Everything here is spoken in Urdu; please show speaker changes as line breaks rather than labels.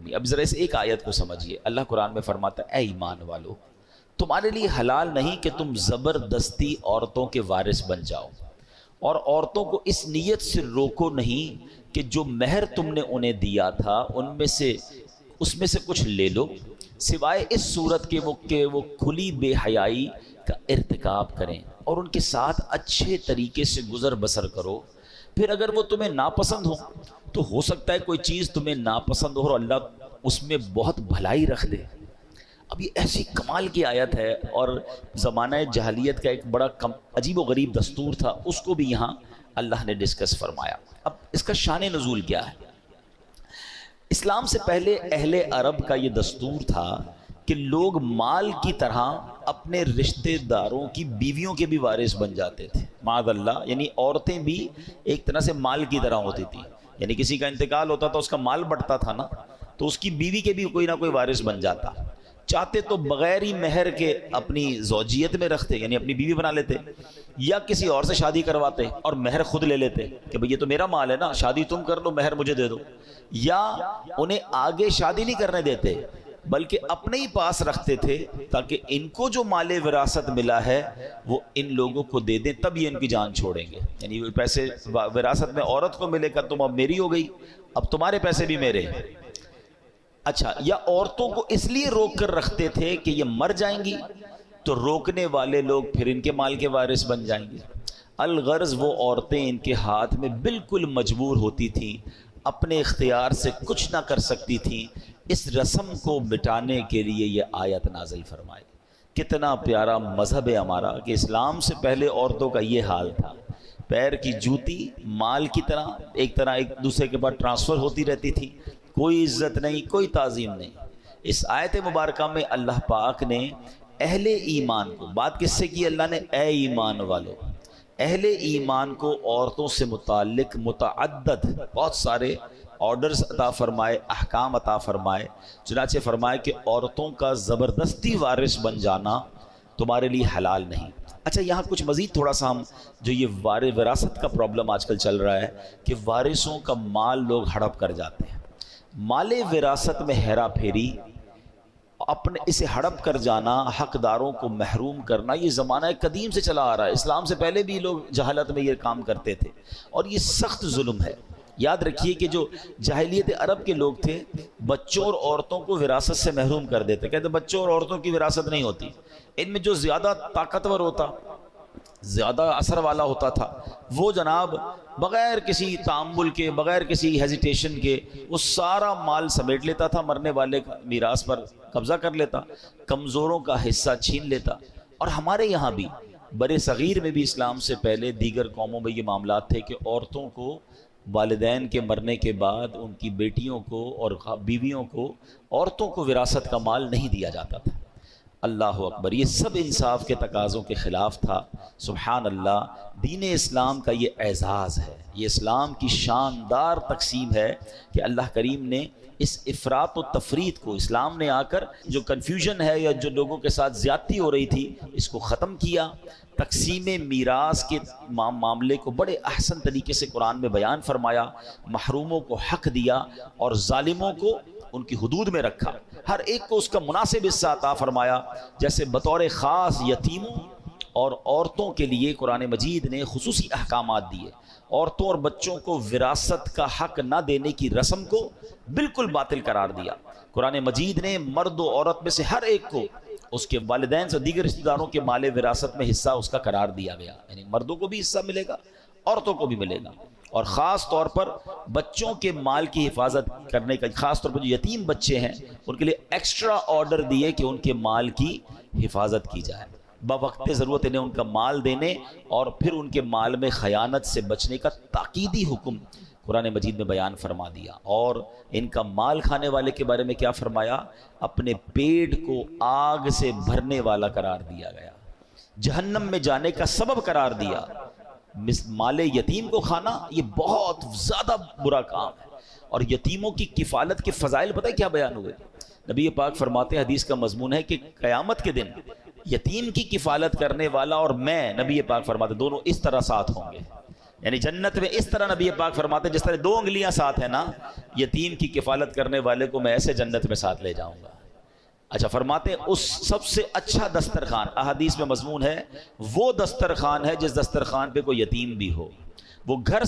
کرنی۔ اب ذرا اس ایک آیت کو سمجھیے، اللہ قرآن میں فرماتا ہے اے ایمان والو تمہارے لیے حلال نہیں کہ تم زبردستی عورتوں کے وارث بن جاؤ، اور عورتوں کو اس نیت سے روکو نہیں کہ جو مہر تم نے انہیں دیا تھا اس میں سے کچھ لے لو، سوائے اس صورت کہ وہ کھلی بے حیائی کا ارتکاب کریں اور ان کے ساتھ اچھے طریقے سے گزر بسر کرو۔ پھر اگر وہ تمہیں ناپسند تو ہو سکتا ہے کوئی چیز تمہیں ناپسند ہو اور اللہ اس میں بہت بھلائی رکھ دے۔ اب یہ ایسی کمال کی آیت ہے، اور زمانہ جاہلیت کا ایک بڑا عجیب و غریب دستور تھا، اس کو بھی یہاں اللہ نے ڈسکس فرمایا۔ اب اس کا شان نزول کیا ہے؟ اسلام سے پہلے اہل عرب کا یہ دستور تھا کہ لوگ مال کی طرح اپنے رشتہ داروں کی بیویوں کے بھی وارث بن جاتے تھے، معاذ اللہ، یعنی عورتیں بھی ایک طرح سے مال کی طرح ہوتی تھی، یعنی کسی کا انتقال ہوتا تھا، اس کا مال بٹتا تھا نا، تو اس کی بیوی کے بھی کوئی نہ کوئی وارث بن جاتا، چاہتے تو بغیر ہی مہر کے اپنی زوجیت میں رکھتے، یعنی اپنی بیوی بنا لیتے، یا کسی اور سے شادی کرواتے اور مہر خود لے لیتے کہ بھئی یہ تو میرا مال ہے نا، شادی تم کر لو، مہر مجھے دے دو، یا انہیں آگے شادی نہیں کرنے دیتے بلکہ اپنے ہی پاس رکھتے تھے تاکہ ان کو جو مال وراثت ملا ہے وہ ان لوگوں کو دے دیں، تب یہ ان کی جان چھوڑیں گے، یعنی پیسے وراثت میں عورت کو ملے گا، تم اب میری ہو گئی، اب تمہارے پیسے بھی میرے۔ اچھا، یا عورتوں کو اس لیے روک کر رکھتے تھے کہ یہ مر جائیں گی تو روکنے والے لوگ پھر ان کے مال کے وارث بن جائیں گے۔ الغرض وہ عورتیں ان کے ہاتھ میں بالکل مجبور ہوتی تھیں، اپنے اختیار سے کچھ نہ کر سکتی تھیں۔ اس رسم کو مٹانے کے لیے یہ آیت نازل فرمائی۔ کتنا پیارا مذہب ہے ہمارا کہ اسلام سے پہلے عورتوں کا یہ حال تھا، پیر کی جوتی مال کی طرح ایک دوسرے کے بعد ٹرانسفر ہوتی رہتی تھی، کوئی عزت نہیں، کوئی تعظیم نہیں۔ اس آیت مبارکہ میں اللہ پاک نے اہل ایمان کو، بات کس سے کی اللہ نے؟ اے ایمان والو، اہل ایمان کو عورتوں سے متعلق متعدد بہت سارے آرڈرز عطا فرمائے، احکام عطا فرمائے، چنانچہ فرمائے کہ عورتوں کا زبردستی وارث بن جانا تمہارے لیے حلال نہیں۔ اچھا، یہاں کچھ مزید تھوڑا سا ہم جو یہ وراثت کا پرابلم آج کل چل رہا ہے کہ وارثوں کا مال لوگ ہڑپ کر جاتے ہیں، مال وراثت میں ہیرا پھیری، اپنے اسے ہڑپ کر جانا، حقداروں کو محروم کرنا، یہ زمانہ قدیم سے چلا آ رہا ہے۔ اسلام سے پہلے بھی لوگ جہالت میں یہ کام کرتے تھے، اور یہ سخت ظلم ہے۔ یاد رکھیے کہ جو جاہلیت عرب کے لوگ تھے بچوں اور عورتوں کو وراثت سے محروم کر دیتے، کہتے بچوں اور عورتوں کی وراثت نہیں ہوتی، ان میں جو زیادہ طاقتور ہوتا، زیادہ اثر والا ہوتا تھا، وہ جناب بغیر کسی تعامل کے، بغیر کسی ہیزیٹیشن کے وہ سارا مال سمیٹ لیتا تھا، مرنے والے کا میراث پر قبضہ کر لیتا، کمزوروں کا حصہ چھین لیتا۔ اور ہمارے یہاں بھی برے صغیر میں بھی اسلام سے پہلے دیگر قوموں میں یہ معاملات تھے کہ عورتوں کو والدین کے مرنے کے بعد ان کی بیٹیوں کو اور بیویوں کو، عورتوں کو وراثت کا مال نہیں دیا جاتا تھا۔ اللہ اکبر، یہ سب انصاف کے تقاضوں کے خلاف تھا۔ سبحان اللہ، دین اسلام کا یہ اعزاز ہے، یہ اسلام کی شاندار تقسیم ہے کہ اللہ کریم نے اس افراط و تفریط کو، اسلام نے آ کر جو کنفیوژن ہے یا جو لوگوں کے ساتھ زیادتی ہو رہی تھی، اس کو ختم کیا۔ تقسیم میراث کے معاملے کو بڑے احسن طریقے سے قرآن میں بیان فرمایا، محروموں کو حق دیا اور ظالموں کو ان کی حدود میں رکھا، ہر ایک کو اس کا مناسب حصہ عطا فرمایا۔ جیسے بطور خاص یتیموں اور عورتوں کے لیے قرآن مجید نے خصوصی احکامات دیے، عورتوں اور بچوں کو وراثت کا حق نہ دینے کی رسم کو بالکل باطل قرار دیا۔ قرآن مجید نے مرد و عورت میں سے ہر ایک کو اس کے والدین سے دیگر رشتہ داروں کے مال وراثت میں حصہ اس کا قرار دیا گیا، یعنی مردوں کو بھی حصہ ملے گا، عورتوں کو بھی ملے گا، اور خاص طور پر بچوں کے مال کی حفاظت کرنے کا، خاص طور پر جو یتیم بچے ہیں ان کے لیے ایکسٹرا آرڈر دیے کہ ان کے مال کی حفاظت کی جائے، بوقت ضرورت انہیں ان کا مال دینے اور پھر ان کے مال میں خیانت سے بچنے کا تاکیدی حکم قرآن مجید میں بیان فرما دیا۔ اور ان کا مال کھانے والے کے بارے میں کیا فرمایا؟ اپنے پیٹ کو آگ سے بھرنے والا قرار دیا گیا، جہنم میں جانے کا سبب قرار دیا۔ مال یتیم کو کھانا یہ بہت زیادہ برا کام ہے، اور یتیموں کی کفالت کے فضائل پتہ ہے کیا بیان ہوئے؟ نبی پاک فرماتے ہیں، حدیث کا مضمون ہے کہ قیامت کے دن یتیم کی کفالت کرنے والا اور میں، نبی پاک فرماتے دونوں اس طرح ساتھ ہوں گے۔ یعنی جنت میں اس طرح نبی پاک فرماتے ہیں جس طرح 2 انگلیاں ساتھ ہیں نا، یتیم کی کفالت کرنے والے کو میں ایسے جنت میں ساتھ لے جاؤں گا۔ اچھا فرماتے ہیں اس سب سے اچھا دسترخوان، احادیث میں مضمون ہے، وہ دسترخوان ہے جس دسترخوان پہ کوئی یتیم بھی ہو، وہ گھر